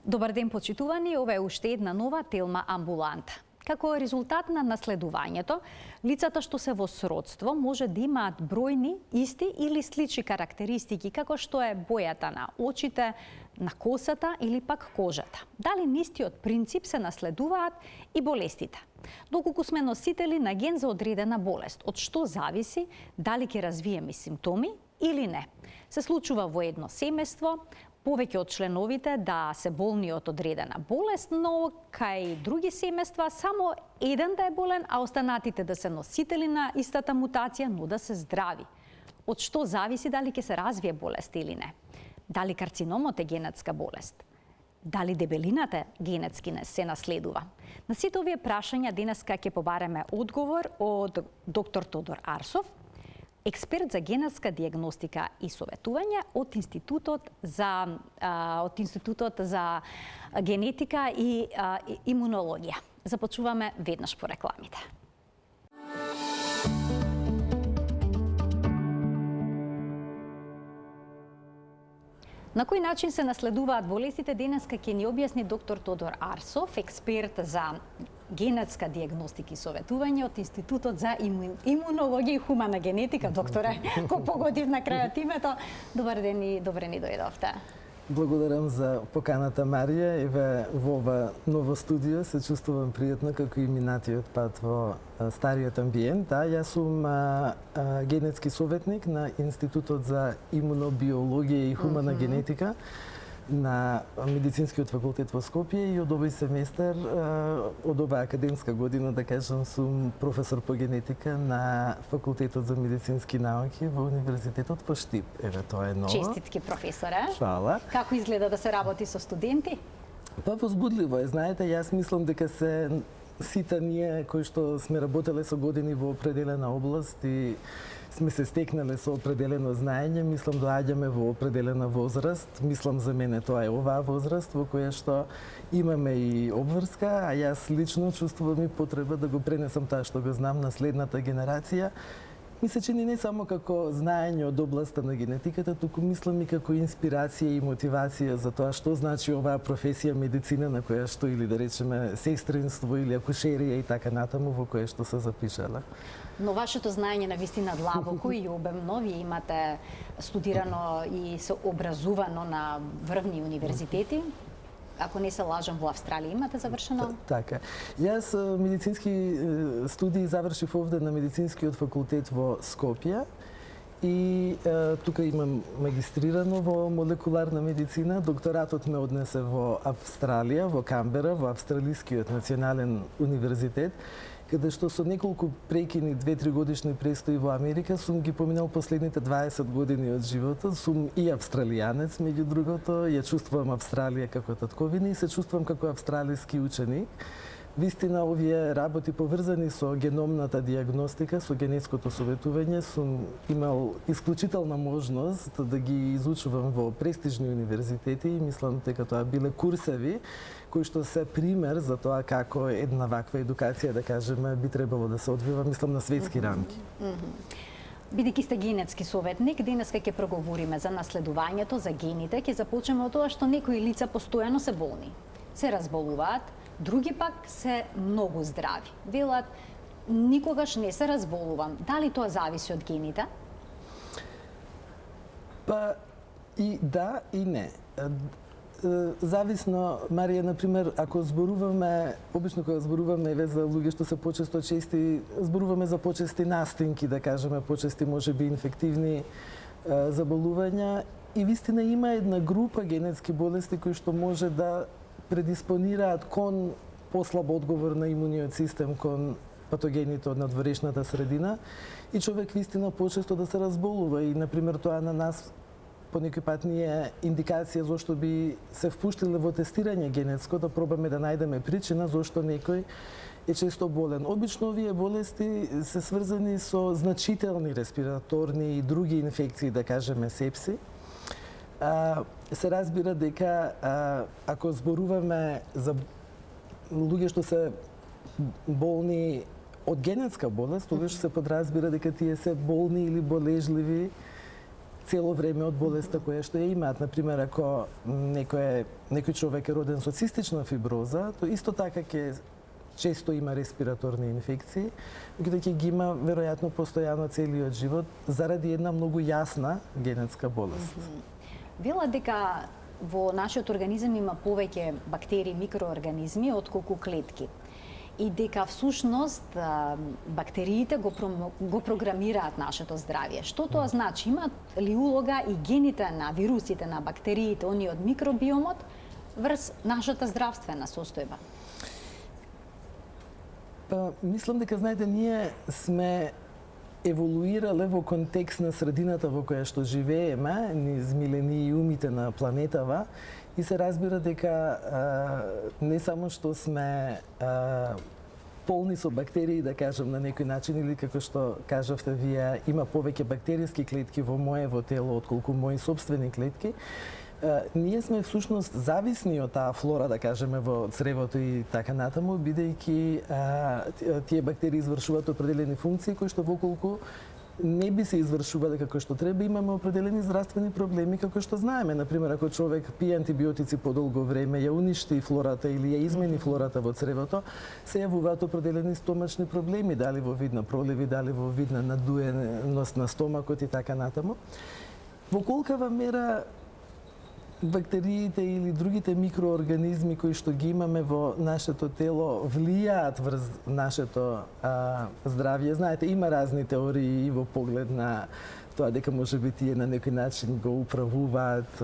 Добар ден, почитувани, ова е уште една нова Телма амбуланта. Како резултат на наследувањето, лицата што се во сродство може да имаат бројни, исти или слични карактеристики, како што е бојата на очите, на косата или пак кожата. Дали на истиот принцип се наследуваат и болестите? Доколку сме носители на ген за одредена болест, од што зависи дали ќе развиеме симптоми или не. Се случува во едно семејство, повеќе од членовите да се болни од одредена болест, но кај други семејства само еден да е болен, а останатите да се носители на истата мутација, но да се здрави. Од што зависи дали ќе се развие болест или не? Дали карциномот е генетска болест? Дали дебелината генетски не се наследува? На сите овие прашања денеска ќе побареме одговор од доктор Тодор Арсов, експерт за генетска диагностика и советување од Институтот за генетика и имунологија. Започуваме веднаш по рекламите. На кој начин се наследуваат болестите, денеска ќе ни објасни доктор Тодор Арсов, експерт за генетска диагностика и советување од Институтот за имунологија и хумана генетика. Докторе, кој погодив на крајот името. Добар ден и добре ни дојдовте. Благодарам за поканата, Марија. Еве во ова ново студио се чувствувам пријатно како и минатиот пат во стариот амбиент. Да, јас сум генетски советник на Институтот за имунобиологија и хумана генетика на Медицинскиот факултет во Скопје и од овој семестар, од оваа академска година, да кажам, сум професор по генетика на Факултетот за медицински науки во Универзитетот во Штип. Еве, тоа е ново. Честитки, професоре. Фала. Како изгледа да се работи со студенти? Па возбудливо е, знаете, јас мислам дека се сите ние кои што сме работеле со години во определена област и сме се стекнале со определено знаење, мислам доаѓаме во определена возраст. Мислам за мене тоа е оваа возраст во која што имаме и обврска, а јас лично чувствувам и потреба да го пренесам тоа што го знам на следната генерација. Ми се чини не само како знаење од областа на генетиката, туку мислам и како инспирација и мотивација за тоа што значи оваа професија медицина на која што, или да речеме сестринство или акушерија и така натаму, во која што се запишала. Но вашето знаење на вистина длабоко и обемно, вие имате студирано и се образувано на врвни универзитети. Ако не се лажам, во Австралија имате завршено? Така. Јас медицински студии завршив овде на Медицинскиот факултет во Скопје и тука имам магистрирано во молекуларна медицина. Докторатот ме однесе во Австралија, во Камбера, во Австралискиот национален универзитет, каде што со неколку прекини 2-3 годишни престои во Америка сум ги поминал последните 20 години од животот. Сум и австралијанец, меѓу другото, ја чувствувам Австралија како татковина и се чувствувам како австралиски ученик. Вистина, овие работи поврзани со геномната диагностика, со генетското советување, сум имал исклучителна можност да ги изучувам во престижни универзитети и мислам дека тоа биле курсеви кои што се пример за тоа како една ваква едукација, да кажеме, би требало да се одвива, мислам, на светски рамки. Бидејќи сте генетски советник, денеска ќе проговориме за наследувањето, за гените. Ќе започнеме од тоа што некои лица постојано се болни, се разболуваат, други пак се многу здрави. Велат, никогаш не се разболувам. Дали тоа зависи од гените? Па и да, и не. Зависно, Марија, например, ако зборуваме, обично кога зборуваме за луѓе што се почесто чести, зборуваме за почести настинки, да кажеме, почести можеби инфективни заболувања и вистина има една група генетски болести кои што може да предиспонираат кон послаб одговор на имуниот систем кон патогените од надворешната средина и човек вистина почесто да се разболува и, например, тоа на нас по некој пат ни е индикација зошто би се впуштиле во тестирање генетско, да пробаме да најдеме причина зошто некој е често болен. Обично овие болести се сврзани со значителни респираторни и други инфекции, да кажеме сепси. Се разбира дека ако зборуваме за луѓе што се болни од генетска болест, тогаш се подразбира дека тие се болни или болежливи цело време од болеста која што ја имаат. Например, ако некој човек е роден со цистична фиброза, то исто така ќе често има респираторни инфекции, бидејќи ќе ги има веројатно постојано целиот живот заради една многу јасна генетска болест. Вела дека во нашиот организам има повеќе бактерии, микроорганизми отколку клетки. И дека всушност бактериите го програмираат нашето здравје. Што тоа значи? Имаат ли улога и гените на вирусите, на бактериите, они од микробиомот врз нашата здравствена состојба? Па, мислам дека, знаете, ние сме еволуирале во контекст на средината во која што живееме, низ милениумите на планетава, и се разбира дека не само што сме полни со бактерии, да кажам на некој начин, или како што кажавте вие, има повеќе бактериски клетки во моево тело отколку мои собствени клетки, ние сме всушност зависни од таа флора, да кажеме, во цревото и така натаму, бидејќи тие бактерии извршуваат определени функции кои што воколку не би се извршувале како што треба, имаме определени здравствени проблеми како што знаеме. Например, ако човек пие антибиотици подолго време, ја уништи флората или ја измени флората во цревото, се јавуваат определени стомачни проблеми, дали во вид на проливи, дали во вид на надуеност на стомакот и така натаму. Во колкава мера бактериите или другите микроорганизми кои што ги имаме во нашето тело влијаат врз нашето здравје. Знаете, има разни теории и во поглед на тоа дека можеби тие на некој начин го управуваат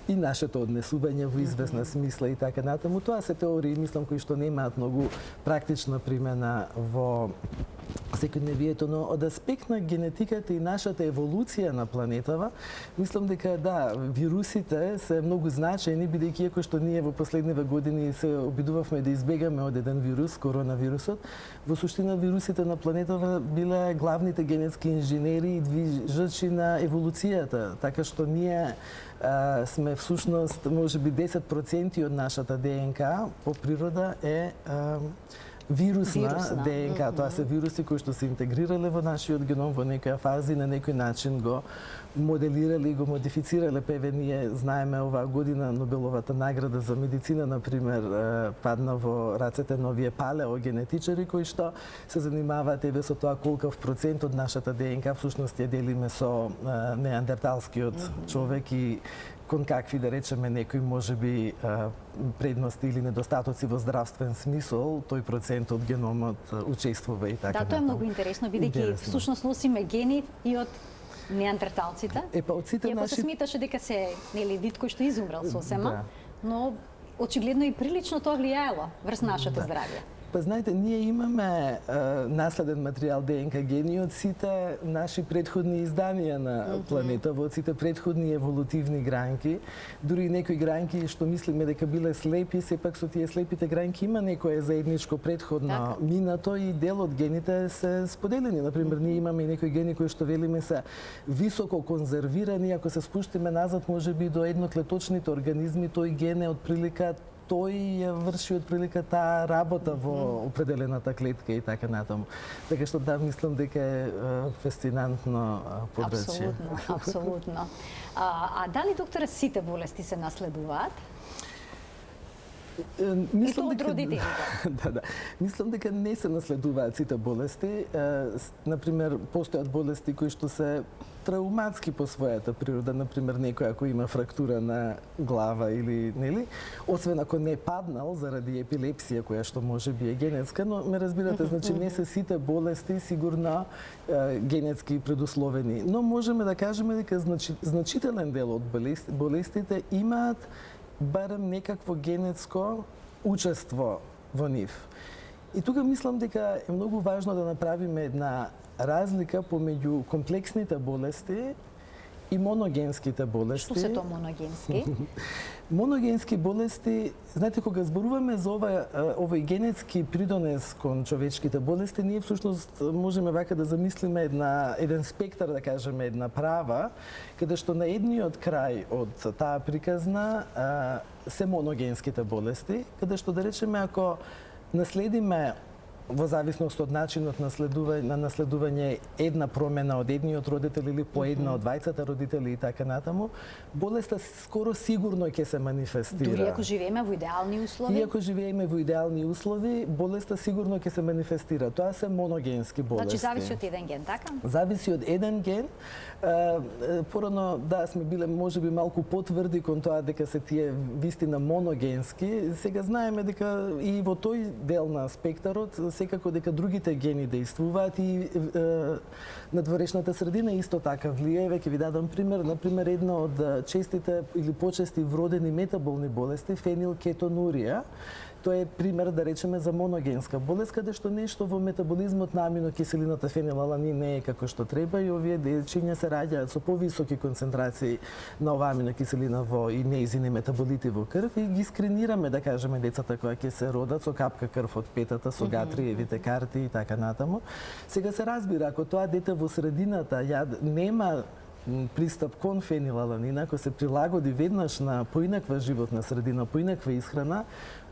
и нашето однесување во известна смисла и така натаму. Тоа се теории, мислам, кои што немаат многу практична примена во секојдневието, но од аспект на генетиката и нашата еволуција на планетава, мислам дека да, вирусите се многу значајни, бидејќи иако што ние во последниве години се обидувавме да избегаме од еден вирус, коронавирусот, во суштина вирусите на планетава биле главните генетски инженери и движачи на еволуцијата, така што ние сме всушност можеби 10% од нашата ДНК по природа е вирусна ДНК. Тоа се вируси кои што се интегрирале во нашиот геном во некоја фаза и на некој начин го моделирале и го модифицирале. Певе ние знаеме оваа година Нобеловата награда за медицина, например, падна во рацете на овие палеогенетичари кои што се занимаваат еве со тоа колкав процент од нашата ДНК всушност ја делиме со неандерталскиот човек и кон какви, да речеме, некои можеби предности или недостатоци во здравствен смисол, тој процент од геномот учествува и така. Да, тоа е многу интересно, бидејќи всушност носиме гени и од неандерталците. Од сите иако се сметаше дека се вид кој што изумрел сосема, но очигледно и прилично тоа влијаело врз нашето здравје. Па знаете, ние имаме наследен материјал ДНК гени од сите наши претходни изданија на планета, од сите претходни еволутивни гранки, дури и некои гранки што мислиме дека биле слепи, сепак со тие слепите гранки има некое заедничко претходно минато и дел од гените се споделени. Например, ние имаме и некои гени кои што велиме се високо конзервирани, ако се спуштиме назад можеби до едноклеточните организми, тој ген е отприлика тој ја врши отприлика таа работа во определената клетка и така натаму. Така што да, мислам дека е фасцинантно подрачје. Апсолутно, апсолутно. А дали, доктора, сите болести се наследуваат? Мислам дека од родителите. Да. Мислам дека не се наследуваат сите болести. Например, постојат болести кои што се трауматски по својата природа, например, некој ако има фрактура на глава или нели, освен ако не паднал заради епилепсија која што може би е генетска, но ме разбирате, значи не се сите болести сигурно генетски предусловени, но можеме да кажеме дека значителен дел од болестите имаат барем некакво генетско учество во нив. И тука мислам дека е многу важно да направиме една разлика помеѓу комплексните болести и моногенските болести. Што се тоа моногенски? Моногенски болести, знаете, кога зборуваме за овој генетски придонес кон човечките болести, ние всушност можеме вака да замислиме еден спектар, да кажеме, една права, каде што на едниот крај од таа приказна се моногенските болести, каде што, да речеме, ако наследиме во зависност од начинот на наследување една промена од едниот родител или по една од двајцата родители и така натаму, болеста скоро сигурно ќе се манифестира. Дури ако живееме во идеални услови? Иако живееме во идеални услови, болеста сигурно ќе се манифестира. Тоа се моногенски болести. Значи зависи од еден ген, така? Зависи од еден ген. Порано, да, сме биле можеби малку потврди кон тоа дека се тие вистина моногенски. Сега знаеме дека и во тој дел на спектарот секако дека другите гени действуваат и надворешната средина исто така влијае. Веќе ви дадам пример, например една од честите или почести вродени метаболни болести, фенилкетонурија. Тоа е пример, да речеме, за моногенска болест, каде што нешто во метаболизмот на аминокиселината фенилаланин не е како што треба и овие дечиња се раѓаат со повисоки концентрации на оваа аминокиселина во и неизини метаболити во крв и ги скринираме, да кажеме, децата кои ќе се родат со капка крв од петата, со гатриевите карти и така натаму. Сега се разбира, ако тоа дете во средината нема пристап кон фенилаланин, ако се прилагоди веднаш на поинаква животна средина, поинаква исхрана,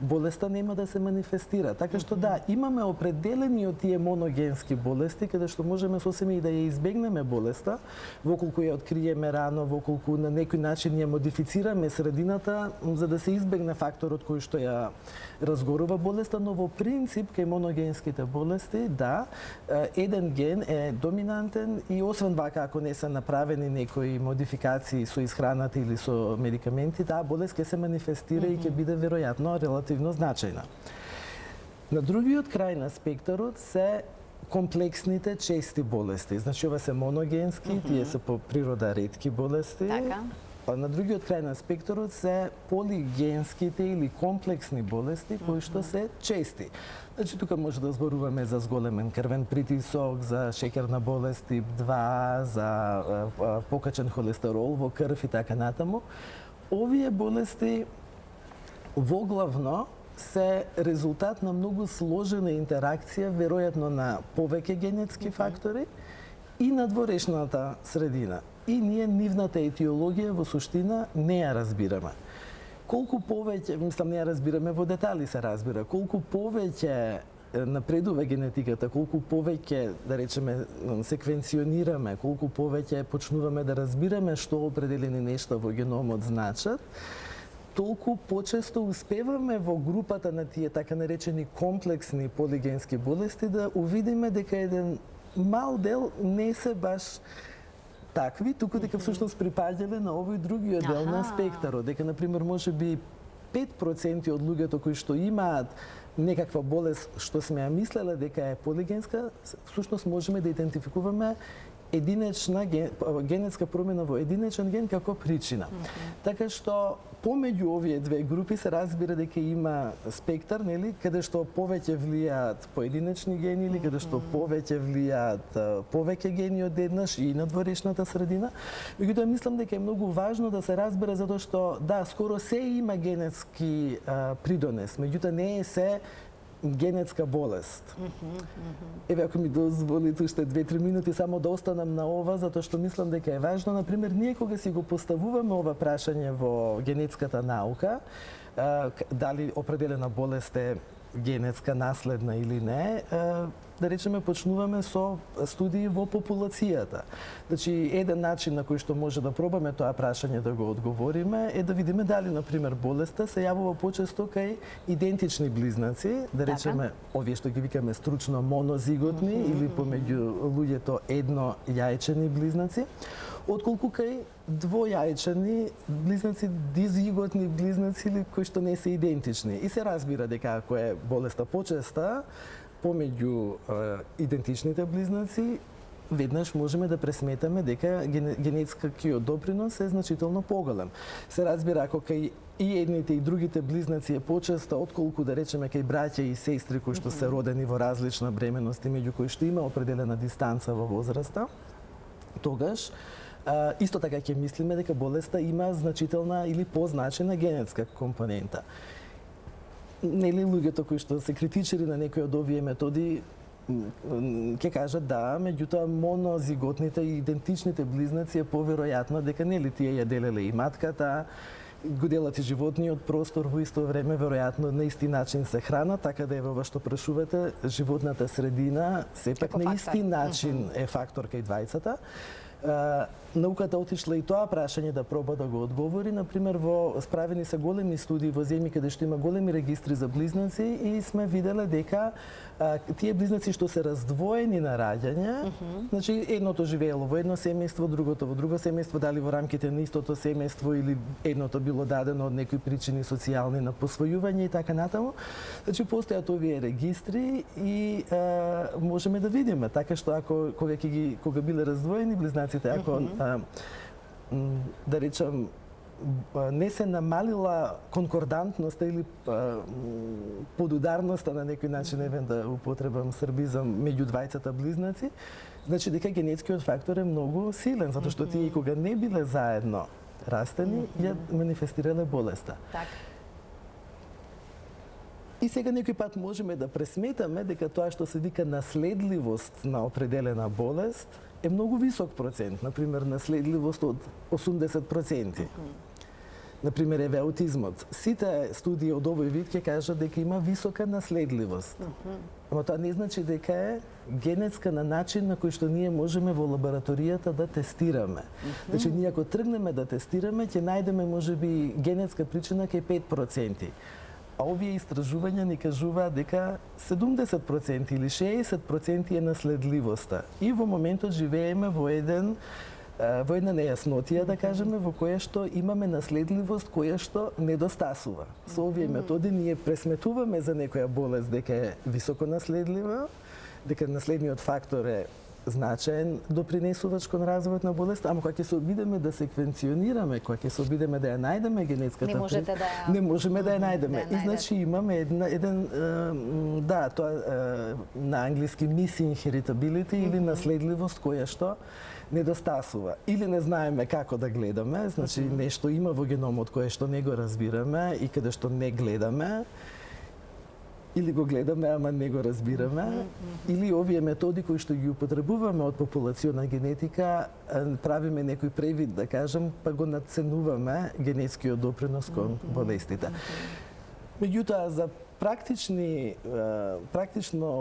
болеста нема да се манифестира. Така што да, имаме определени од тие моногенски болести, каде што можеме сосем и да ја избегнеме болеста, воколку ја откриеме рано, воколку на некој начин ја модифицираме средината, за да се избегне факторот кој што ја разгорува болеста, но во принцип кај моногенските болести, да, еден ген е доминантен и освен вака, ако не се направени некои модификации со исхраната или со медикаменти, таа болест ќе се манифестира и ќе биде веројатно релативно значајна. На другиот крај на спектарот се комплексните чести болести. Значи ова се моногенски, тие се по природа ретки болести. Така. На другиот крај на спектарот се полигенските или комплексни болести кои што се чести. Значи тука може да зборуваме за зголемен крвен притисок, за шеќерна болест тип 2, за покачен холестерол во крв и така натаму. Овие болести воглавно се резултат на многу сложена интеракција, веројатно на повеќе генетски фактори и надворешната средина. И ние нивната етиологија во суштина не ја разбираме. Колку повеќе, мислам, не ја разбираме во детали се разбира, колку повеќе напредува генетиката, колку повеќе, да речеме, секвенционираме, колку повеќе почнуваме да разбираме што определени нешта во геномот значат, толку почесто успеваме во групата на тие така наречени комплексни полигенски болести да увидиме дека еден мал дел не се баш такви, туку дека всушност припаѓале на овој другиот дел на спектарот. Дека, например, може би 5% од луѓето кои што имаат некаква болест што сме ја мислеле дека е полигенска, всушност можеме да идентификуваме единечна генетска промена во единечен ген како причина. Така што помеѓу овие две групи се разбира дека има спектар, нели, каде што повеќе влијаат поединечни гени или каде што повеќе влијаат повеќе гени од еднаш и надворешната средина. Меѓутоа мислам дека е многу важно да се разбере затоа што да, скоро се има генетски придонес, меѓутоа не е се генетска болест. Еве, ако ми дозволите уште 2-3 минути само да останам на ова, затоа што мислам дека е важно. Например, ние кога си го поставуваме ова прашање во генетската наука, дали определена болест е генетска, наследна или не, да речеме, почнуваме со студии во популацијата. Значи, еден начин на кој што може да пробаме тоа прашање да го одговориме е да видиме дали, например, болеста се јавува почесто кај идентични близнаци, да речеме, овие што ги викаме стручно монозиготни или помеѓу луѓето еднојајчени близнаци, отколку кај двојајчени близнаци, дизиготни близнаци или кои што не се идентични. И се разбира дека ако е болеста почеста помеѓу идентичните близнаци, веднаш можеме да пресметаме дека генетскиот допринос е значително поголем. Се разбира ако кај и едните и другите близнаци е почеста отколку да речеме кај браќа и сестри кои што се родени во различна бременност и меѓу кои што има определена дистанца во возраста, тогаш исто така ќе мислиме дека болеста има значителна или позначена генетска компонента. Нели луѓето кои што се критичари на некои од овие методи ќе кажат да, меѓутоа монозиготните и идентичните близнаци е поверојатно дека нели тие ја делеле и матката го делат и животниот простор во исто време, веројатно на исти начин се хранат, така да е ова што прашувате, животната средина сепак на исти начин е фактор кај двајцата. Науката отишла и тоа прашање да проба да го одговори. Например, справени се големи студии во земји каде што има големи регистри за близнаци и сме виделе дека тие близнаци што се раздвоени на раѓање, значи едното живеело во едно семејство, другото во друго семејство, дали во рамките на истото семејство или едното било дадено од некои причини социјални на посвојување и така натаму. Значи постојат овие регистри и можеме да видиме, така што кога биле раздвоени близнаците, ако да речам не се намалила конкордантноста или подударноста на некој начин, да употребам србизам, меѓу двајцата близнаци, значи дека генетскиот фактор е многу силен, затоа што тие кога не биле заедно растени, ја манифестирале болеста. И сега некој пат можеме да пресметаме дека тоа што се вика наследливост на определена болест е многу висок процент, например наследливост од 80%. Например, еве аутизмот. Сите студии од овој вид ќе кажат дека има висока наследливост. Ама тоа не значи дека е генетска на начин на кој што ние можеме во лабораторијата да тестираме. Значи, ние ако тргнеме да тестираме, ќе најдеме можеби генетска причина кај 5%. А овие истражувања ни кажуваат дека 70% или 60% е наследливоста. И во моментот живееме во една нејаснотија, да кажеме, во која што имаме наследливост која што недостасува. Со овие методи ние пресметуваме за некоја болест дека е високо наследлива, дека наследниот фактор е значаен допринесувач кон развојот на болест, ама кога ќе се обидеме да секвенционираме, кога ќе се обидеме да ја најдеме генетската не можеме да ја најдеме. И значи имаме тоа на англиски missing heritability или наследливост која што недостасува. Или не знаеме како да гледаме, значи нешто има во геномот кое што не го разбираме и каде што не гледаме, или го гледаме, ама не го разбираме, или овие методи кои што ги употребуваме од популациона генетика, правиме некој превид, да кажем, па го надценуваме генетскиот допринос кон болестите. Меѓутоа, за практично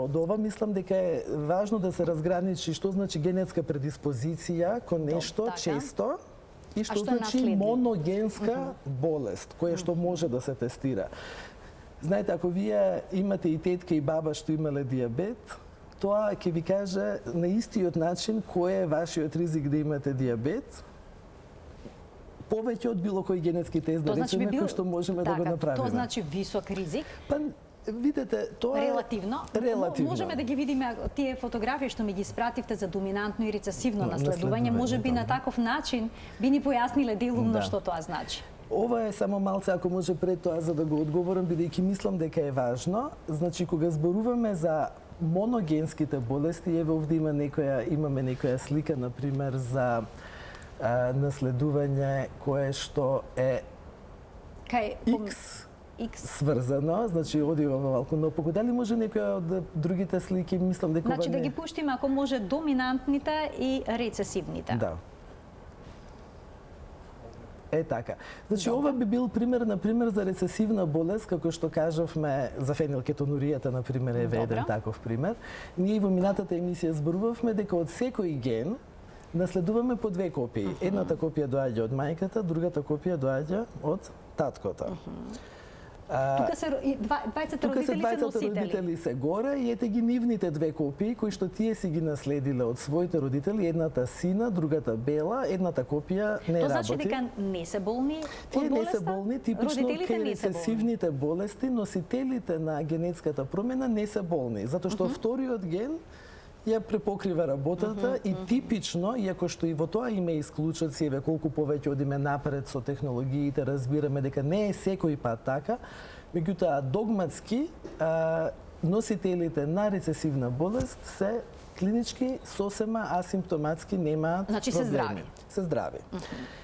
од ова, мислам дека е важно да се разграничи што значи генетска предиспозиција кон нешто често и што значи моногенска болест, која што може да се тестира. Знаете, ако вие имате и тетка и баба што имале диабет, тоа ќе ви каже на истиот начин кој е вашиот ризик да имате диабет, повеќе од било кој генетски тест, да речеме, кој што можеме да го направиме. Тоа значи висок ризик? Па, видете, тоа е релативно. Можеме да ги видиме тие фотографии што ми ги испративте за доминантно и рецесивно наследување, можеби на таков начин би ни појасниле делумно што тоа значи. Ова е само малце, ако може пред тоа, за да го одговорам, бидејќи мислам дека е важно. Значи, кога зборуваме за моногенските болести, еве овде имаме некоја слика, например, за наследување кое што е X сврзано, значи оди во малку наопаку. Дали може некоја од другите слики, мислам дека значи да ги пуштиме ако може доминантните и рецесивните. Да. Е така. Значи ова би бил пример, например, за рецесивна болест, како што кажавме за фенилкетонуријата, например, е еден таков пример. Ние во минатата емисија зборувавме дека од секој ген наследуваме по две копии. Едната копија доаѓа од мајката, другата копија доаѓа од таткото. Тука се двајцата родители се горе и ете ги нивните две копии кои што тие си ги наследиле од своите родители, едната сина, другата бела, едната копија не работи. Тоа значи дека не се болни од болеста? Тие не се болни, типично кај рецесивните болести, носителите на генетската промена не се болни, затоа што вториот ген ја препокрива работата и типично, иако што и во тоа има исклучоци, еве колку повеќе одиме напред со технологиите, разбираме дека не е секој пат така, меѓутоа догматски носителите на рецесивна болест се клинички сосема асимптоматски немаат проблеми. Значи се здрави. Се здрави.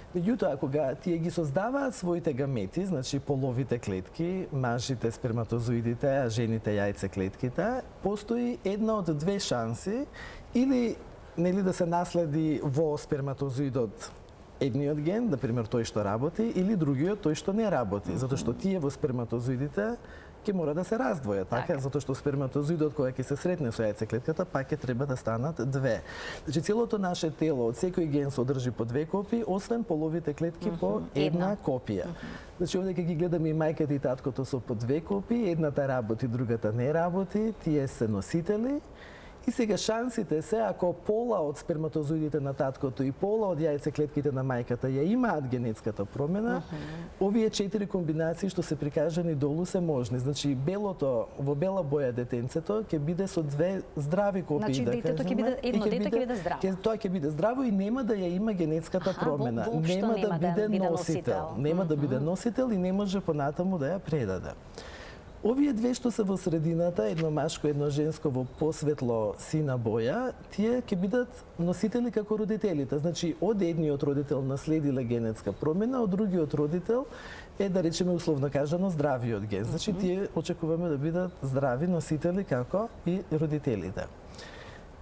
Меѓутоа, кога тие ги создаваат своите гамети, значи половите клетки, мажите сперматозоидите, а жените јајцеклетките, постои една од две шанси или да се наследи во сперматозоидот едниот ген, например тој што работи, или другиот тој што не работи, затоа што тие во сперматозоидите ќе мора да се раздвојат, така? Затоа што сперматозоидот кога ќе се сретне со јајцеклетката, пак ќе треба да станат две. Значи целото наше тело од секој ген содржи по две копии, освен половите клетки по една копија. Значи овде ќе ги гледаме и мајката и таткото со по две копии, едната работи, другата не работи, тие се носители. И сега шансите се, ако пола од сперматозоидите на таткото и пола од јајцеклетките на мајката ја имаат генетската промена, овие 4 комбинации што се прикажани долу се можни. Значи белото во бела боја детенцето ќе биде со две здрави копии, значи, да кажеме. детето ќе биде едно дете ќе биде здраво. Тоа ќе биде здраво и нема да ја има генетската промена. Нема да биде носител. Нема да биде носител и не може понатаму да ја предаде. Овие две што се во средината, едно машко, едно женско во посветло сина боја, тие ќе бидат носители како родителите. Значи, од едниот родител наследиле генетска промена, од другиот родител е, да речеме условно кажано, здравиот ген. Значи, тие очекуваме да бидат здрави носители како и родителите.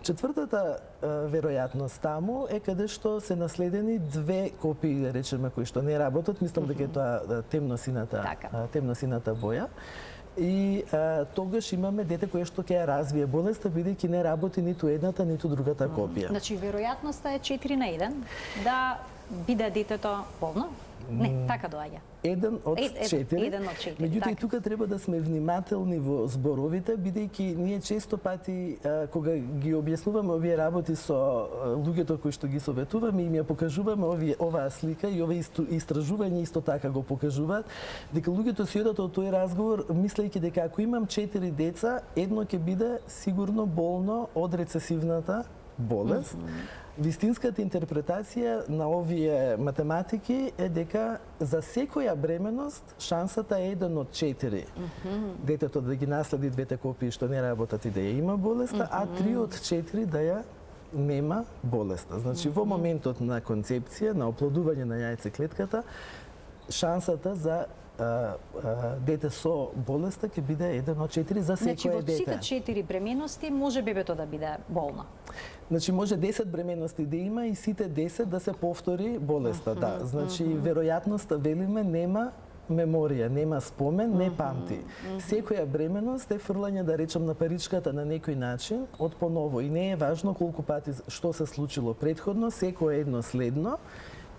Четвртата веројатност таму е каде што се наследени две копии, да речеме, кои што не работат, мислам дека е тоа темносината боја. И тогаш имаме дете кое што ќе ја развие болеста, бидејќи не работи ниту едната, ниту другата копија. Значи, веројатноста е 4/1 да биде детето болно? Не, така доаѓа. 1 од 4. Меѓутоа и тука треба да сме внимателни во зборовите, бидејќи ние често пати кога ги објаснуваме овие работи со луѓето кои што ги советуваме, им ја покажуваме оваа слика и овие истражување исто така го покажуваат, дека луѓето си одат од тој разговор мислејќи дека ако имам 4 деца, едно ќе биде сигурно болно од рецесивната болест. Вистинската интерпретација на овие математики е дека за секоја бременост шансата е 1 од 4. Детето да ги наследи двете копии што не работат и да ја има болеста, а 3 од 4 да ја нема болеста. Значи во моментот на концепција, на оплодување на јајцеклетката, шансата за дете со болеста ќе биде 1 од 4 за секое дете. Значи, во сите 4 бременности може бебето да биде болно? Значи, може 10 бременности да има и сите 10 да се повтори болеста, да. Значи, веројатноста, велиме, нема меморија, нема спомен, не памти. Секоја бременост е фрлање, да речам, на паричката на некој начин, од поново. И не е важно колку пати што се случило предходно, секое едно следно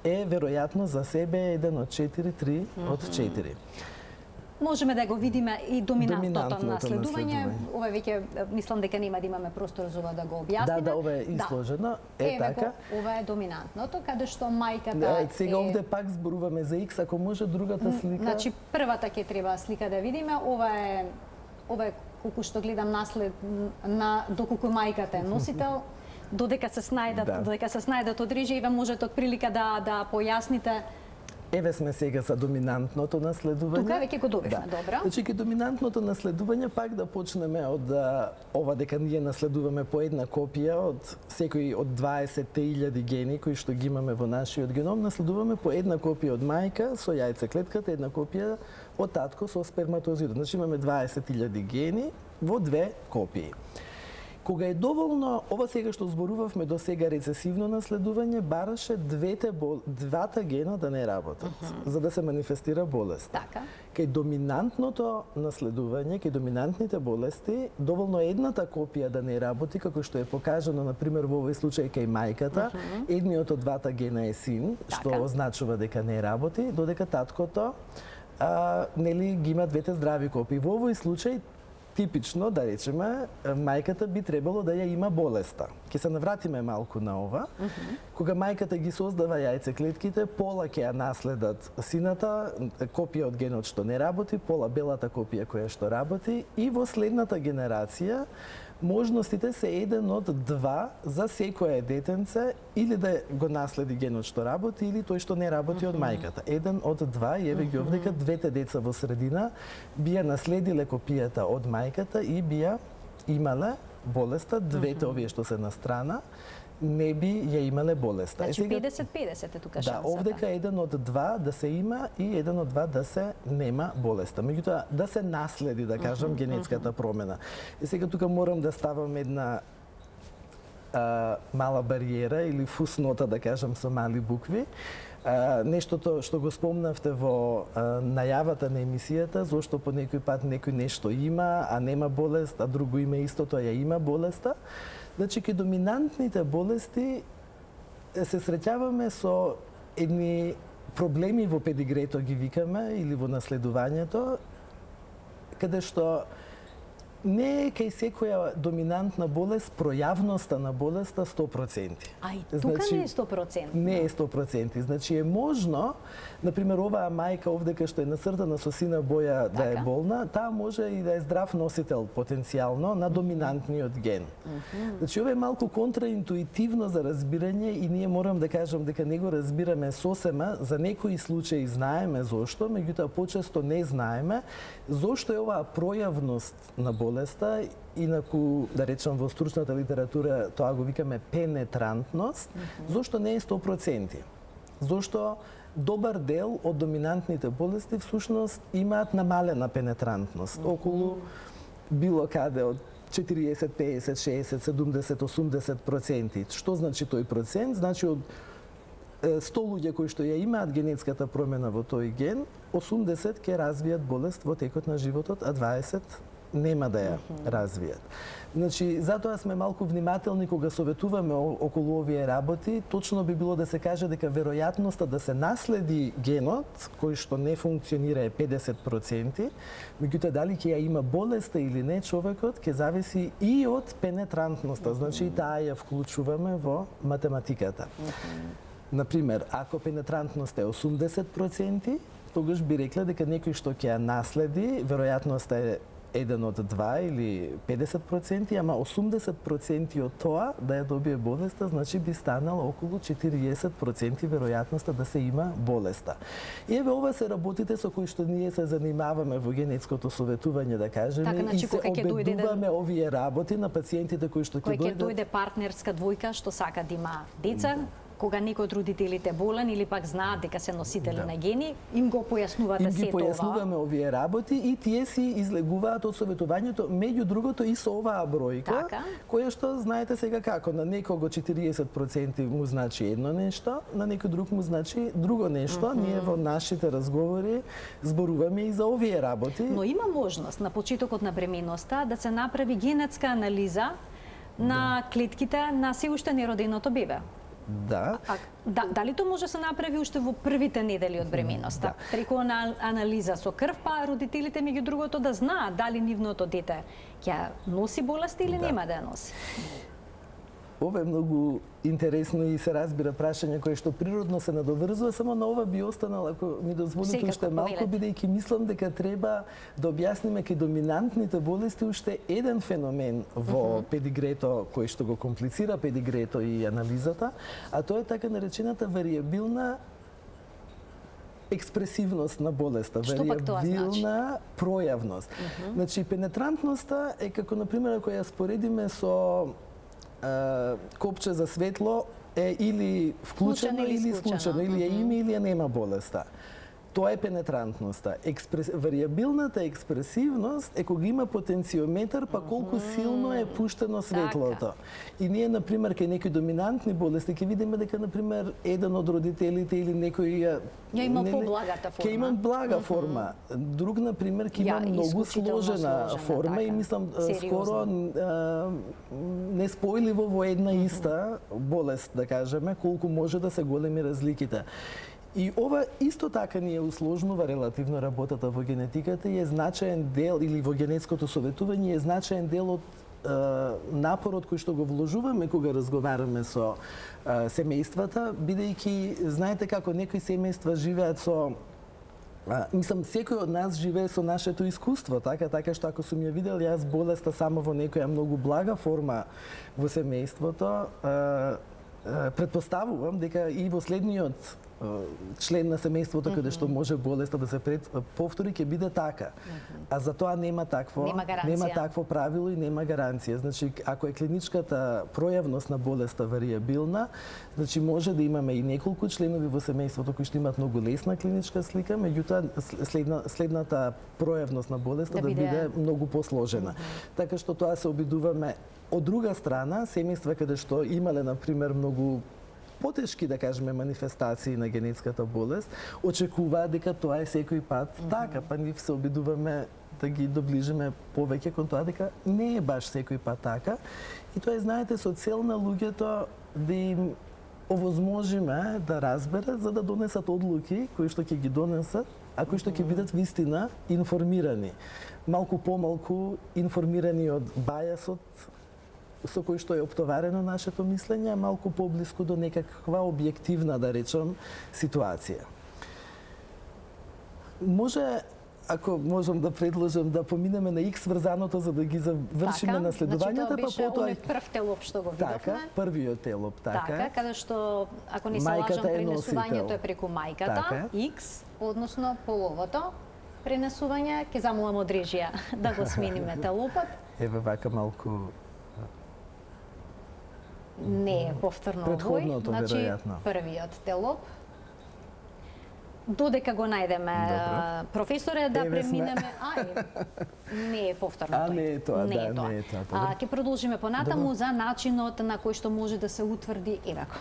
е веројатно за себе 1 од 4, 3 од 4. Можеме да го видиме и доминантното наследување. Ова веќе мислам дека нема да имаме простор за ова да го објасниме. Да, ова е изложено, така. Ова е доминантното, каде што мајката сега овде пак зборуваме за X, ако може другата слика. Значи првата ќе треба слика да видиме. Ова е колку што гледам наслед на доколку мајката е носител. Додека се снајдат од режија, можете отприлика да појасните. Еве сме сега за доминантното наследување. Тука веќе го добивме, добро. Значи, ке доминантното наследување пак да почнеме од ова дека ние наследуваме по една копија од секој од 20.000 гени кои што ги имаме во нашиот геном, наследуваме по една копија од мајка со јајцеклетката, една копија од татко со сперматозоидот. Значи имаме 20.000 гени во две копии. Кога е доволно, ова сега што зборувавме до сега рецесивно наследување, бараше двата гена да не работат, за да се манифестира болест. Така. Кај доминантното наследување, кај доминантните болести, доволно едната копија да не работи, како што е покажано, например, во овој случај кај мајката, едниот од двата гена е син, што означува дека не работи, додека таткото нели ги има двете здрави копии. Во овој случај типично, да речеме, мајката би требало да ја има болеста. Ќе се навратиме малку на ова. Кога мајката ги создава јајцеклетките, пола ќе ја наследат сината, копија од генот што не работи, пола белата копија која што работи, и во следната генерација можностите се 1 од 2 за секое детенце или да го наследи генот што работи или тој што не работи од мајката. 1 од 2 и еве ги овдека двете деца во средина би ја наследиле копијата од мајката и би ја имале болеста, двете овие што се на страна не би ја имале болеста. Значи 50-50 е тука шансата. Да, овдека 1 од 2 да се има и 1 од 2 да се нема болеста. Меѓутоа, да се наследи, да кажам, генетската промена. И сега тука морам да ставам една мала бариера или фуснота, да кажам, со мали букви. Нештото што го спомнавте во најавата на емисијата, зошто по некој пат некој нешто има, а нема болест, а друго има истото, а ја има болеста. Значи, ке доминантните болести се среќаваме со едни проблеми во педигрето, ги викаме, или во наследувањето, каде што не е кај секоја доминантна болест пројавноста на болеста 100%. Тука не е 100%. Не е 100%. Значи е можно, например, оваа мајка овдека што е насртана со сина боја да е болна, таа може и да е здрав носител потенцијално на доминантниот ген. Значи ова е малку контраинтуитивно за разбирање и ние морам да кажам дека не го разбираме сосема, за некои случаи знаеме зошто, меѓутоа почесто не знаеме зошто е оваа пројавност на болеста, инаку, да речам, во стручната литература тоа го викаме пенетрантност, зошто не е 100%? Зошто добар дел од доминантните болести всушност имаат намалена пенетрантност, околу било каде од 40, 50, 60, 70, 80%. Што значи тој процент? Значи од 100 луѓе кои што ја имаат генетската промена во тој ген, 80 ќе развијат болест во текот на животот, а 20 нема да ја развијат. Значи, затоа сме малку внимателни кога советуваме околу овие работи. Точно би било да се каже дека веројатноста да се наследи генот, кој што не функционира, е 50%, меѓутоа дали ќе ја има болеста или не човекот, ќе зависи и од пенетрантноста. Значи, и таа ја вклучуваме во математиката. Например, ако пенетрантноста е 80%, тогаш би рекле дека некој што ќе ја наследи, веројатноста е 1 од 2 или 50%, ама 80% од тоа да ја добие болеста, значи би станало околу 40% веројатноста да се има болеста. И еве ова се работите со кои што ние се занимаваме во генетското советување, да кажеме, така, значи, и се обедуваме овие работи на пациентите кои што ќе дојде партнерска двојка што сака да има деца, кога некој од родителите болен или пак знаат дека се носители на гени, им го појаснувате сето ова. Им ги појаснуваме овие работи и тие си излегуваат од советувањето, меѓу другото и со оваа бројка, која што знаете сега како, на некого 40% му значи едно нешто, на некој друг му значи друго нешто. Ние во нашите разговори зборуваме и за овие работи. Но има можност на почетокот на бременоста да се направи генетска анализа на клетките на се уште нероденото бебе. Да. Дали тоа може да се направи уште во првите недели од бременоста? Преку анализа со крв, па родителите меѓу другото да знаат дали нивното дете ќе носи болест или нема да ја носи? Ова е многу интересно и се разбира прашање кое што природно се надоврзува, само на ова би останал, ако ми дозволите уште малку, бидејќи мислам дека треба да објасниме кај доминантните болести уште еден феномен во педигрето кој што го комплицира педигрето и анализата, а тоа е така наречената варијабилна експресивност на болеста, варијабилна пројавност. Значи, пенетрантноста е како, например, ако ја споредиме со копче за светло, е или вклучено или исклучено, или ја има или ја нема болеста. Тоа е пенетрантноста. Варијабилната експресивност е кога има потенциометар, па колку силно е пуштено светлото. И ние, например, кај некои доминантни болести, ќе видиме дека, например, еден од родителите или некој ја има поблагата форма. Ќе има блага форма. Друг, например, ќе има многу сложена форма и мислам скоро неспојливо во една иста болест, да кажеме, колку може да се големи разликите. И ова исто така ни ја усложнува релативно работата во генетиката и е значаен дел, или во генетското советување е значаен дел од напорот кој што го вложуваме кога разговараме со семејствата, бидејќи знаете како некои семејства живеат со мислам, секој од нас живее со нашето искуство, така што ако сум ја видел јас болеста само во некоја многу блага форма во семејството, претпоставувам дека и во следниот член на семејството каде што може болеста да се повтори ќе биде така. А за тоа нема такво правило и нема гаранција. Значи, ако е клиничката пројавност на болеста варијабилна, значи може да имаме и неколку членови во семејството кои што имаат многу лесна клиничка слика, меѓутоа следната пројавност на болеста да биде многу посложена. Така што тоа се обидуваме. Од друга страна, семејства каде што имале, например, многу потешки, да кажеме, манифестации на генетската болест, очекуваат дека тоа е секој пат така, па ние се обидуваме да ги доближиме повеќе кон тоа дека не е баш секој пат така. И тоа е, знаете, со цел на луѓето да им овозможиме да разберат за да донесат одлуки кои што ќе ги донесат, а кои што ќе бидат вистина информирани. Малку помалку информирани од бајасот со кој што е оптоварено нашето мислење, малку поблиску до некаква објективна, да речам, ситуација. Може, ако можам да предложам да поминеме на X врзаното за да ги завршиме наследувањата, па потоа прв телоп што го видовме. Така, првиот телоп, така. Така, каде што ако не се лажам, пренесувањето е преку мајката, X, односно половото пренесување, ќе замолам од режија да го смениме телопот. Еве вака малку не е повторно овој, значи првиот телоп. Додека го најдеме, професоре, да преминеме, не е повторно тој. Не е тоа, да, не е тоа. Ќе продолжиме понатаму за начинот на кој што може да се утврди инако.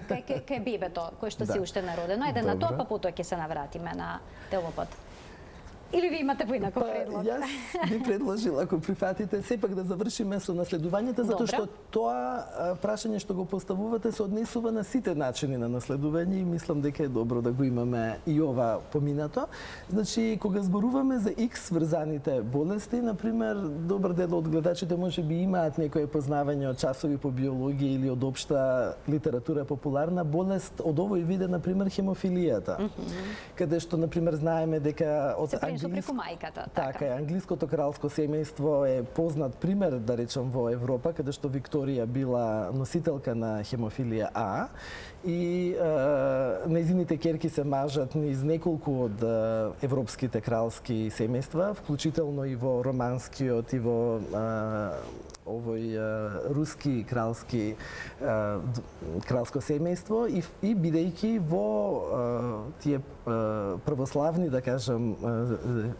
Кај бебето, кој што си уште народено. Ајде на тоа, па потоа ќе се навратиме на телопот. Или ви имате поинаков предлог? Јас би предложила, ако прифатите, сепак да завршиме со наследувањето, затоа што тоа прашање што го поставувате се однесува на сите начини на наследување и мислам дека е добро да го имаме и ова поминато. Значи, кога зборуваме за X врзаните болести, например, добар дел од гледачите можеби имаат некое познавање од часови по биологија или од општа литература популарна, болест од овој вид е, например, хемофилијата. Каде што, например, знаеме дека од преку мајката. Така е, англиското кралско семејство е познат пример, да речам, во Европа, каде што Викторија била носителка на хемофилија А и нејзините ќерки се мажат низ неколку од европските кралски семејства, вклучително и во романскиот и во овој руски кралско семејство и бидејќи во тие православни, да кажам,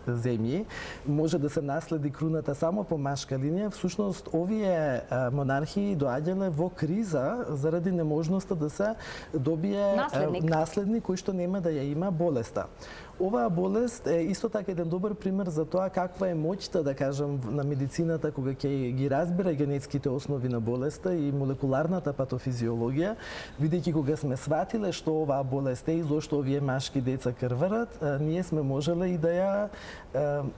земји може да се наследи круната само по машка линија, всушност овие монархии доаѓале во криза заради неможноста да се добие наследник кој што нема да ја има болеста. Оваа болест е исто така еден добар пример за тоа каква е моќта, да кажам, на медицината кога ќе ги разбира генетските основи на болеста и молекуларната патофизиологија, бидејќи кога сме сватиле што оваа болест е и зошто овие машки деца крварат, ние сме можеле и да ја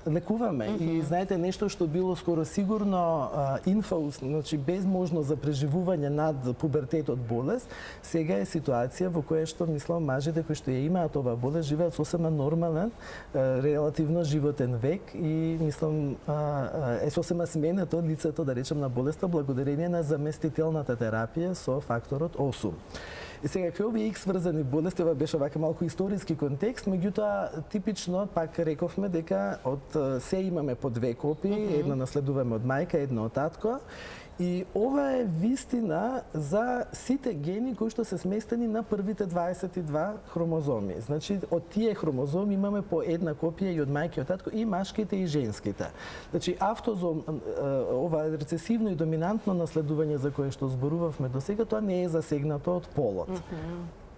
лекуваме. И знаете, нешто што било скоро сигурно инфаус, значи без можност за преживување над пубертетот болест, сега е ситуација во која што мислам мажите кои што ја имаат оваа болест живеат сосема нормален, релативно животен век и мислам е сосема сменето лицето, да речем, на болеста благодарение на заместителната терапија со факторот 8. И сега, кај овие X врзани болести, ова беше вака малку историски контекст, меѓутоа типично, пак рековме дека од се имаме по две копии, една наследуваме од мајка, една од татко. И ова е вистина за сите гени кои што се сместени на првите 22 хромозоми. Значи, од тие хромозоми имаме по една копија и од мајка и од татко, и машките и женските. Значи, автозом, ова рецесивно и доминантно наследување за кое што зборувавме до сега, тоа не е засегнато од полот.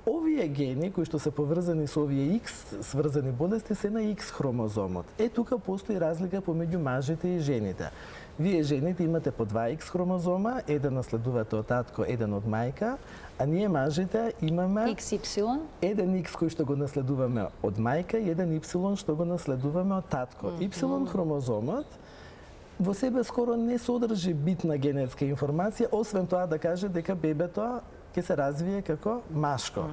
Овие гени кои што се поврзани со овие X сврзани болести се на X хромозомот. Тука постои разлика помеѓу мажите и жените. Вие жените имате по 2 X хромозома, еден наследувате од татко, еден од мајка, а ние мажите имаме XY, еден X кој што го наследуваме од мајка и еден Y што го наследуваме од татко. Y хромозомот во себе скоро не содржи битна генетска информација, освен тоа да каже дека бебето ќе се развие како машко.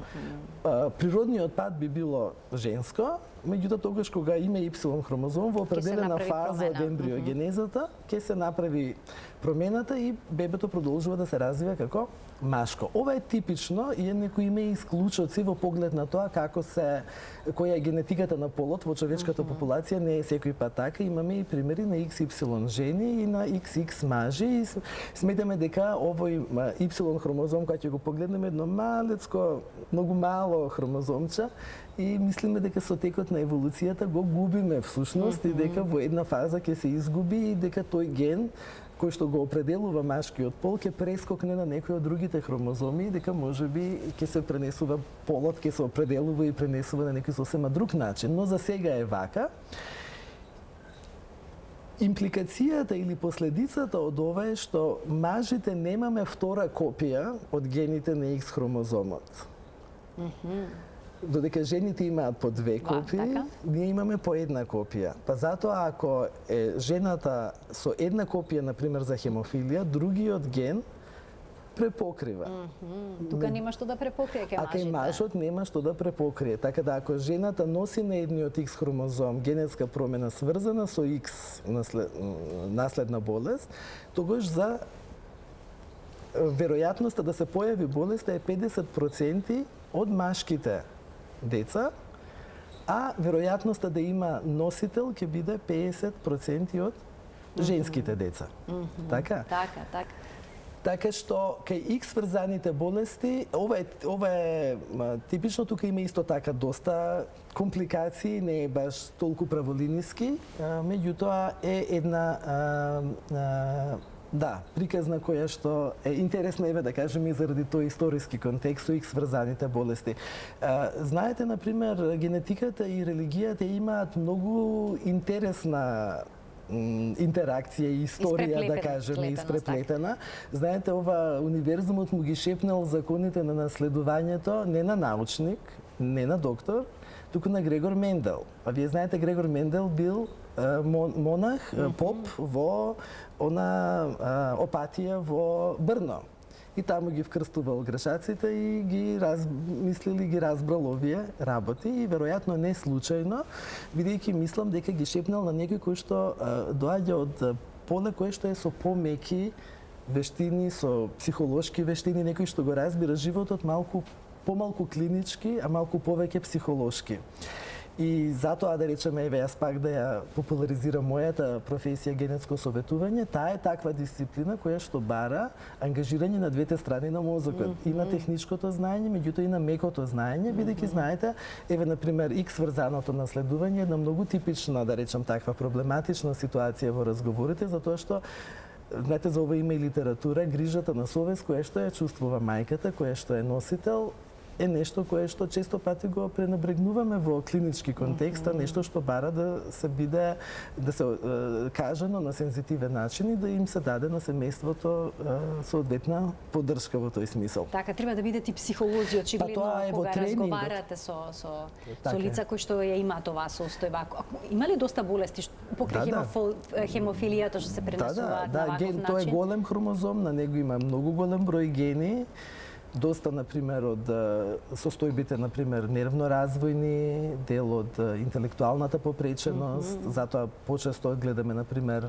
Природниот пат би било женско, меѓутоа тогаш кога има Y хромозом во определена фаза од ембриогенезата ќе се направи промената и бебето продолжува да се развива како машко. Ова е типично и некои има исклучоци во поглед на тоа која е генетиката на полот во човечката популација, не е секој пат така. Имаме и примери на XY жени и на XX мажи и сметаме дека овој Y хромозом кога ќе го погледнеме едно малецко, многу мало хромозомче и мислиме дека со текот на еволуцијата го губиме всушност и дека во една фаза ќе се изгуби и дека тој ген кој што го определува машкиот пол ќе прескокне на некои од другите хромозоми, дека можеби ќе се пренесува полот, ќе се определува и пренесува на некој сосема друг начин, но за сега е вака. Импликацијата или последицата од ова е што мажите немаме втора копија од гените на X хромозомот. Додека жените имаат по две копии, така? ние имаме по една копија. Па затоа ако е жената со една копија, например за хемофилија, другиот ген препокрива. Тука нема што да препокрие кај А кај мажите. мажот нема што да препокрие. Така да ако жената носи на едниот X хромозом генетска промена сврзана со X наследна болест, тогаш за веројатноста да се појави болеста е 50% од машките деца, а веројатноста да има носител ќе биде 50% од женските деца. Така? Така. Така што кај X врзаните болести, ова е типично, тука има исто така доста компликации, не е баш толку праволиниски, меѓутоа е една приказна која што е интересна, еве да кажем, и заради тој историски контекст со X врзаните болести. Знаете, например, генетиката и религијата имаат многу интересна интеракција и историја, да кажеме, испреплетена. Знаете, ова универзумот му ги шепнал законите на наследувањето не на научник, не на доктор, туку на Грегор Мендел. А вие знаете, Грегор Мендел бил монах, поп во Опатија во Брно. И таму ги вкрстувал грешаците и ги размислил и ги разбрал овие работи. И веројатно не случајно, бидејќи мислам дека ги шепнал на некој кој што доаѓа од поле кое што е со помеки вештини, со психолошки вештини, некој што го разбира животот помалку клинички, а малку повеќе психолошки. И затоа, да речеме, еве јас пак да ја популаризирам мојата професија генетско советување, таа е таква дисциплина која што бара ангажирање на двете страни на мозокот, и на техничкото знаење, меѓутоа и на мекото знаење, бидејќи знаете, еве например X врзаното наследување е една многу типична, да речем таква проблематична ситуација во разговорите, затоа што знаете, за ова има и литература, грижата на совест која што ја чувствува мајката, која што е носител, е нешто кое што често пати го пренебрегнуваме во клинички контекст, нешто што бара да се биде, да се кажано на сензитивен начин и да им се даде на семејството соодветна поддршка во тој смисол. Така, треба да бидете и психолози очигледно кога разговарате со лица кои што ја имаат оваа состојба. Има ли доста болести покрај хемофилијата што се пренесуваат на ваков начин? Тоа е голем хромозом, на него има многу голем број гени. Доста, например, од состојбите, например, нервно-развојни, дел од интелектуалната попреченост, затоа почесто гледаме, например,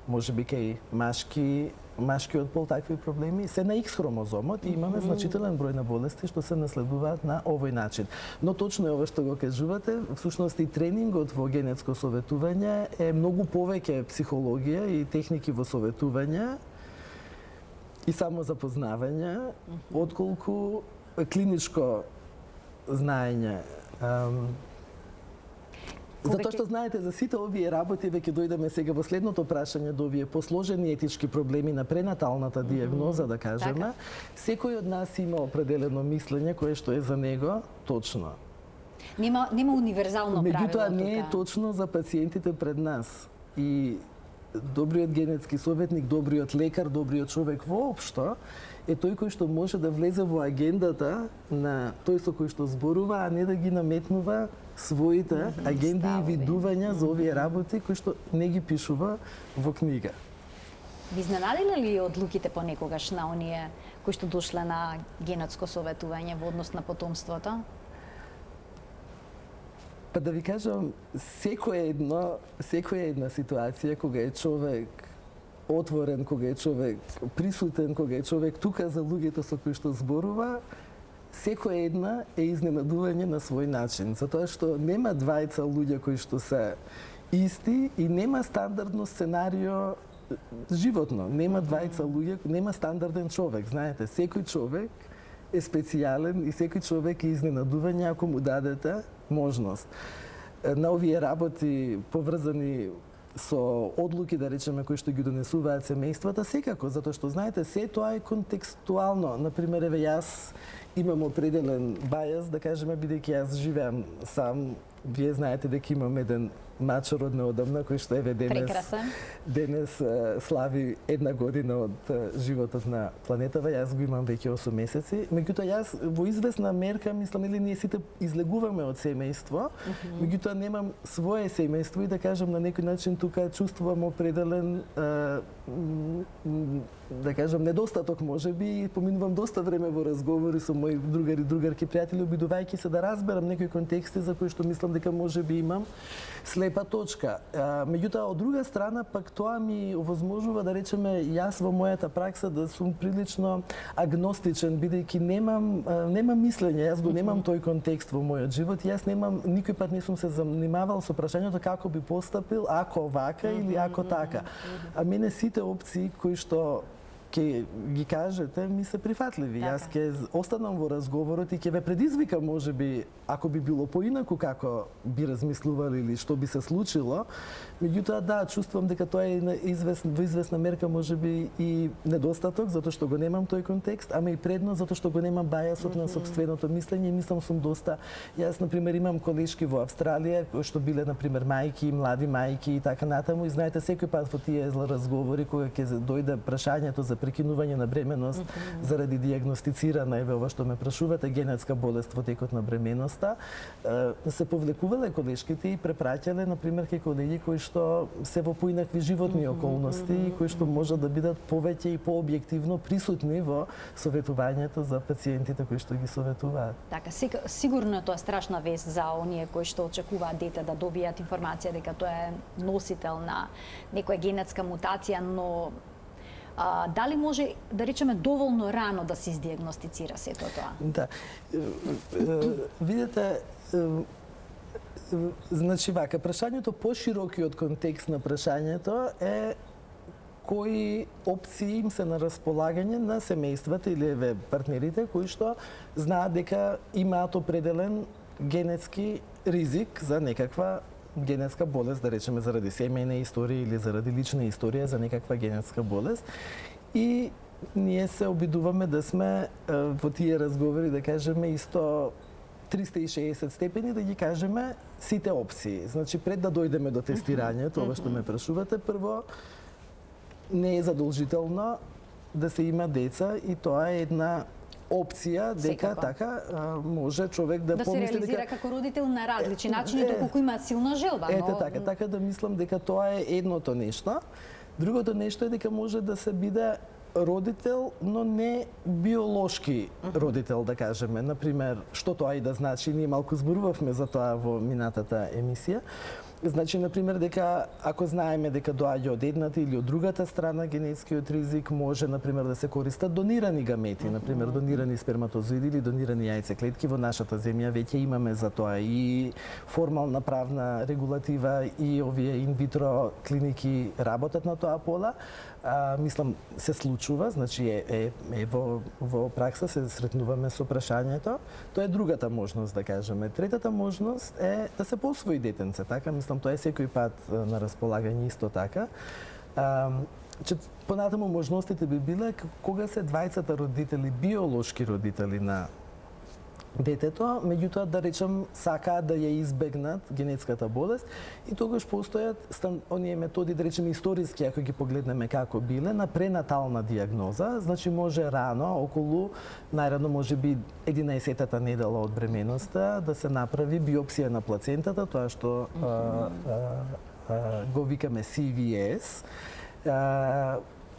можеби кај машкиот пол такви проблеми, се на X хромозомот и имаме значителен број на болести што се наследуваат на овој начин. Но точно е ова што го кажувате, всушност и тренингот во генетско советување е многу повеќе психологија и техники во советување и само запознавање, отколку клиничко знаење. Затоа што знаете, за сите овие работи, веќе дојдеме сега во следното прашање до овие посложени етички проблеми на пренаталната диагноза, да кажеме, секој од нас има определено мислење кое што е за него точно. Нема универзално правило тука. Меѓутоа не е точно за пациентите пред нас. И добриот генетски советник, добриот лекар, добриот човек воопшто е тој кој што може да влезе во агендата на тој со кој што зборува, а не да ги наметнува своите агенди и видувања за овие работи кои што не ги пишува во книга. Ви изненадиле ли одлуките понекогаш на оние кои што дошле на генетско советување во однос на потомството? Па да ви кажам, секоја една ситуација кога е човек отворен, кога е човек присутен, кога е човек тука за луѓето со кои што зборува, секоја една е изненадување на свој начин, затоа што нема двајца луѓе кои што се исти и нема стандардно сценарио животно. Нема двајца луѓе, нема стандарден човек, знаете, секој човек е специјален и секој човек е изненадување ако му дадете можност. На овие работи поврзани со одлуки, да речеме, кои што ги донесуваат семејствата, секако, затоа што, знаете, се тоа е контекстуално. Например, еве јас имам определен бајас, да кажеме, бидејќи јас живеам сам. Вие знаете дека имам еден мачор од неодамна, кој што еве денес слави 1 година од животот на планетава. Јас го имам веќе 8 месеци. Меѓутоа, јас во известна мерка, мислам, или ние сите излегуваме од семејство, меѓутоа немам свое семејство и да кажам на некој начин тука чувствувам определен да кажам недостаток можеби и поминувам доста време во разговори со мои другари, другарки, пријатели, обидувајќи се да разберам некои контексти за кои што мислам дека можеби имам слепа точка. Меѓутоа, од друга страна, пак тоа ми овозможува, да речеме, јас во мојата пракса да сум прилично агностичен, бидејќи немам мислење, јас го немам тој контекст во мојот живот, јас немам, никој пат не сум се занимавал со прашањето како би постапил ако вака или ако така. А мене сите опции кои што ќе ги кажете ми се прифатливи. Јас ќе останам во разговорот и ќе ве предизвикам можеби ако би било поинаку како би размислували или што би се случило. Меѓутоа да, чувствувам дека тоа е во известна мерка можеби и недостаток затоа што го немам тој контекст, ама и предност затоа што го немам бајасот на сопственото мислење и мислам сум доста. Јас на пример имам колешки во Австралија кои што биле на пример мајки, млади мајки и така натаму и знаете секој пат во тие разговори кога ќе дојде прашањето за прекинување на бременност заради дијагностицирана еве ова што ме прашувате генетска болест во текот на бременоста, се повлекувале колешките и препраќале на пример кај колеги кои што се во поинакви животни околности и кои што можат да бидат повеќе и пообјективно присутни во советувањето за пациентите кои што ги советуваат. Така, сигурно тоа е страшна вест за оние кои што очекуваат дете да добијат информација дека тоа е носител на некоја генетска мутација, но дали може, да речеме, доволно рано да се издиагностицира сето тоа? Да. Видете, значи вака, прашањето поширокиот контекст на прашањето е кои опции им се на располагање на семејствата или еве партнерите кои што знаат дека имаат определен генетски ризик за некаква генетска болест, да речеме заради семејна историја или заради лична историја за некаква генетска болест. И ние се обидуваме да сме во тие разговори, да кажеме, исто 360 степени да ги кажеме сите опции. Значи, пред да дојдеме до тестирањето, ова што ме прашувате, прво, не е задолжително да се има деца и тоа е една опција дека така може човек да помисли дека се реализира како родител на различни начини доколку има силна желба, но така да мислам дека тоа е едното нешто. Другото нешто е дека може да се биде родител, но не биолошки родител, да кажеме. Например, што тоа и да значи, ние малку зборувавме за тоа во минатата емисија. Значи, например, дека ако знаеме дека доаѓа од едната или од другата страна генетскиот ризик, може, например, да се користат донирани гамети, например, донирани сперматозоиди или донирани јајцеклетки. Во нашата земја веќе имаме за тоа и формална правна регулатива и овие инвитро клиники работат на тоа пола. Мислам, се случува, значи во пракса се сретнуваме со прашањето. Тоа е другата можност, да кажеме. Третата можност е да се посвои детенце, така? Мислам, тоа е секој пат на располагање исто така. Понатаму можностите би биле кога се двајцата родители, биолошки родители на детето, меѓутоа да речем сакаат да ја избегнат генетската болест и тогаш постојат оние методи, да речеме историски, ако ги погледнеме како биле, на пренатална дијагноза, значи може рано, околу најрано можеби 11-тата недела од бременоста да се направи биопсија на плацентата, тоа што го викаме CVS,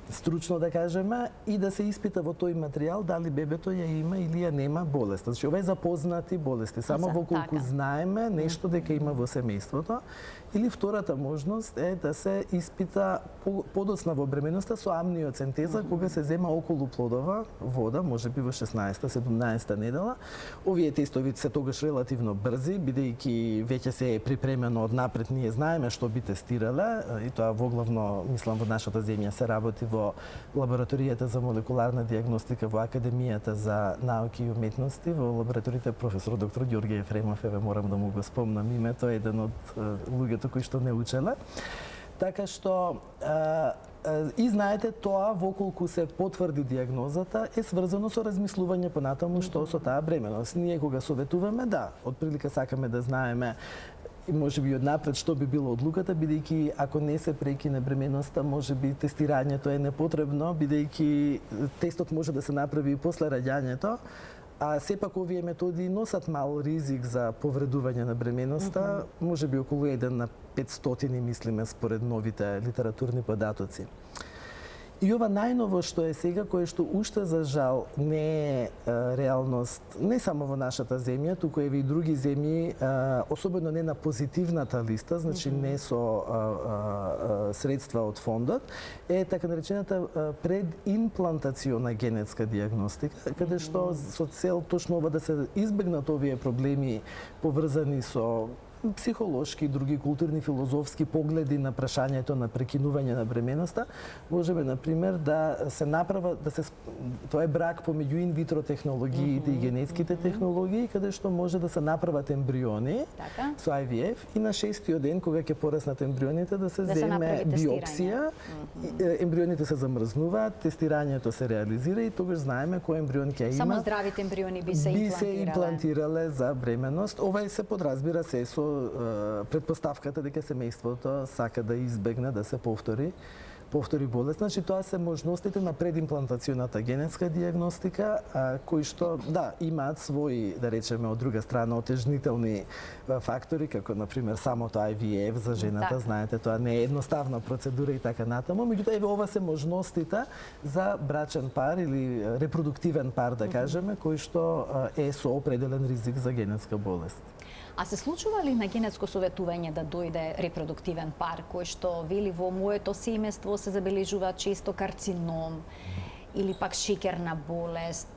стручно да кажеме, и да се испита во тој материјал дали бебето ја има или ја нема болест. Значи, ова е запознати болести, само во колку знаеме нешто дека има во семејството. Или втората можност е да се испита подоцна во бременоста со амниоцентеза, кога се зема околу плодова вода, можеби во 16-17 недела. Овие тестови се тогаш релативно брзи, бидејќи веќе се е припремено од напред, ние знаеме што би тестирале, и тоа воглавно, мислам, во нашата земја се работи во лабораторијата за молекуларна дијагностика во Академијата за науки и уметности, во лабораторијата професор доктор Ѓорѓе Ефремов, еве морам да му го спомнам името, еден од луѓето кои што не учеле. Така што и знаете, тоа воколку се потврди диагнозата е сврзано со размислување понатаму што со таа бременост. Ние кога советуваме, да, отприлика сакаме да знаеме и можеби однапред што би било одлуката, бидејќи ако не се прекине бременоста, можеби тестирањето е непотребно, бидејќи тестот може да се направи и после раѓањето, а сепак овие методи носат мал ризик за повредување на бременоста, можеби околу 1 на 500 мислиме според новите литературни податоци. И ова најново што е сега, кое што уште за жал не е реалност, не само во нашата земја, туку еве и други земји, особено не на позитивната листа, значи не со средства од фондот, е така наречената предимплантациона генетска диагностика, каде што со цел точно ова да се избегнат овие проблеми поврзани со психолошки и други културни, филозофски погледи на прашањето на прекинување на бременоста, можеме, например, да се направа, тоа е брак помеѓу инвитро технологиите и генетските технологии, каде што може да се направат ембриони со IVF и на 6-тиот ден, кога ќе пораснат ембрионите, да се земе биопсија, ембрионите се замрзнуваат, тестирањето се реализира и тогаш знаеме кој ембрион ќе има. Само здравите ембриони би се имплантирале за бременност. Ова се подразбира се со предпоставката дека семејството сака да избегне да се повтори болест. Значи, тоа се можностите на предимплантационата генетска диагностика, кои што, да, имаат своји, да речеме, од друга страна, отежнителни фактори, како, например, самото IVF за жената, знаете, тоа не е едноставна процедура и така натаму, меѓутоа, еве, ова се можностите за брачен пар или репродуктивен пар, да кажеме, кој што е со определен ризик за генетска болест. А се случува ли на генетско советување да дојде репродуктивен пар кој што вели во моето семејство се забележува често карцином или пак шеќерна болест?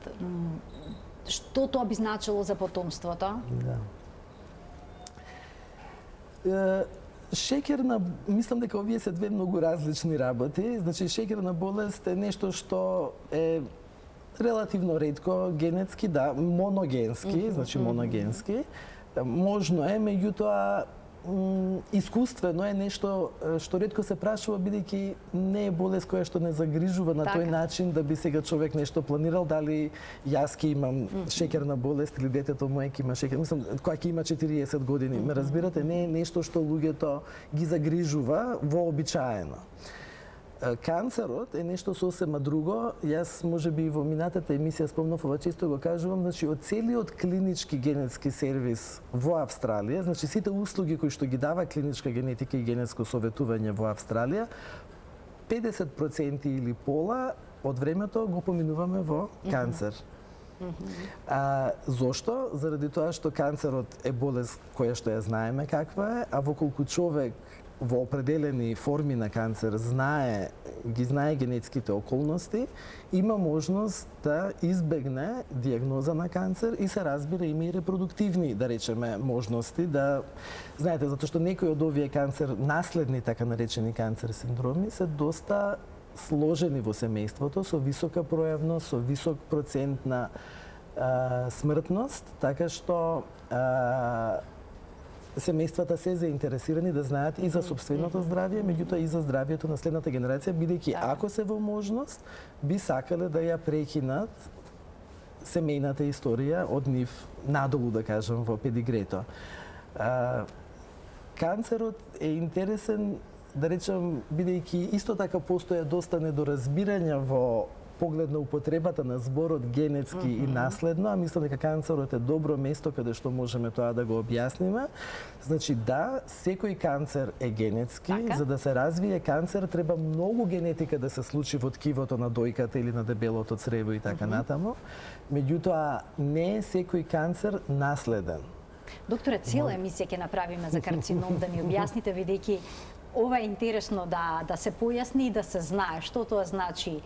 Што тоа би значило за потомството? Да. Мислам дека овие се две многу различни работи. Значи, шеќерна болест е нешто што е релативно ретко генетски, да, моногенски, значи моногенски. Можно е, меѓутоа искуствено е нешто што ретко се прашува, бидејќи не е болест која што не загрижува на тој начин да би сега човек нешто планирал, дали јас ќе имам шеќерна болест или детето моје ќе има шеќер. Мислам, која ќе има 40 години. Ме разбирате, не е нешто што луѓето ги загрижува вообичаено. Канцерот е нешто сосема друго. Јас можеби и во минатата емисија спомнав, ова често го кажувам, значи од целиот клинички генетски сервис во Австралија, значи сите услуги кои што ги дава клиничка генетика и генетско советување во Австралија, 50% или пола од времето го поминуваме во канцер. Зошто? Заради тоа што канцерот е болест која што ја знаеме каква е, а воколку човек во определени форми на канцер ги знае генетските околности, има можност да избегне диагноза на канцер и се разбира има и репродуктивни, да речеме, можности да знаете, затоа што некои од овие канцер, наследни така наречени канцер синдроми се доста сложени во семејството, со висока пројавност, со висок процент на смртност, така што семејствата се заинтересирани да знаат и за собственото здравје, меѓутоа и за здравјето на следната генерација, бидејќи ако се во можност, би сакале да ја прекинат семејната историја од нив надолу, да кажам, во педигрето. Канцерот е интересен, да речем, бидејќи исто така постоја доста недоразбирања во поглед на употребата на зборот генетски и наследно, а мислам дека канцерот е добро место каде што можеме тоа да го објасниме. Значи да, секој канцер е генетски, за да се развие канцер треба многу генетика да се случи во ткивото на дојката или на дебелото црево и така натаму. Меѓутоа не е секој канцер наследен. Докторе, цела емисија ќе направиме за карцином, да ни објасните, бидејќи ова е интересно да се појасни и да се знае што тоа значи.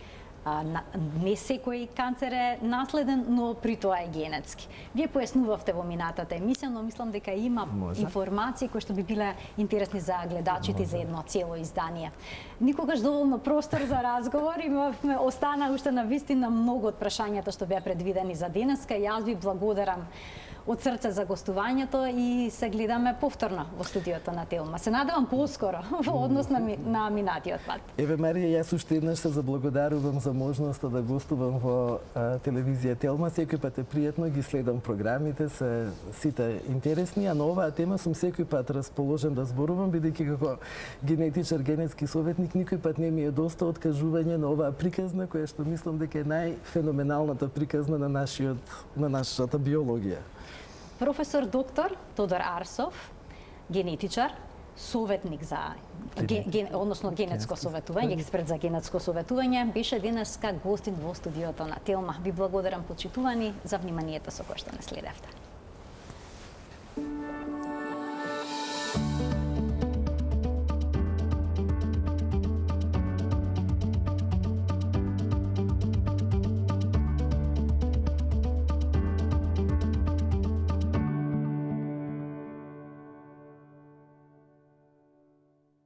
Не секој канцер е наследен, но при тоа е генетски. Вие појаснувавте во минатата емисија, но мислам дека има информации кои што би биле интересни за гледачите за едно цело издание. Никогаш доволно простор за разговор, остана уште на вистина многу од прашањата што беа предвидени за денеска. Јас ви благодарам од срце за гостувањето и се гледаме повторно во студиото на Телма. Се надевам поскоро во однос на минатиот пат. Еве Марија, јас уште еднаш се заблагодарувам за можноста да гостувам во телевизија Телма. Секој пат е пријатно, ги следам програмите, се сите интересни, а на оваа тема сум секој пат расположен да зборувам, бидејќи како генетичар, генетски советник, никој пат не ми е доста откажување на оваа приказна, која што мислам дека е најфеноменалната приказна на нашата биологија. Професор доктор Тодор Арсов, генетичар, советник за односно генетско советување, експерт за генетско советување, беше денеска гостин во студиото на Телма. Ви благодарам, почитувани, за вниманието со кое што не следевте.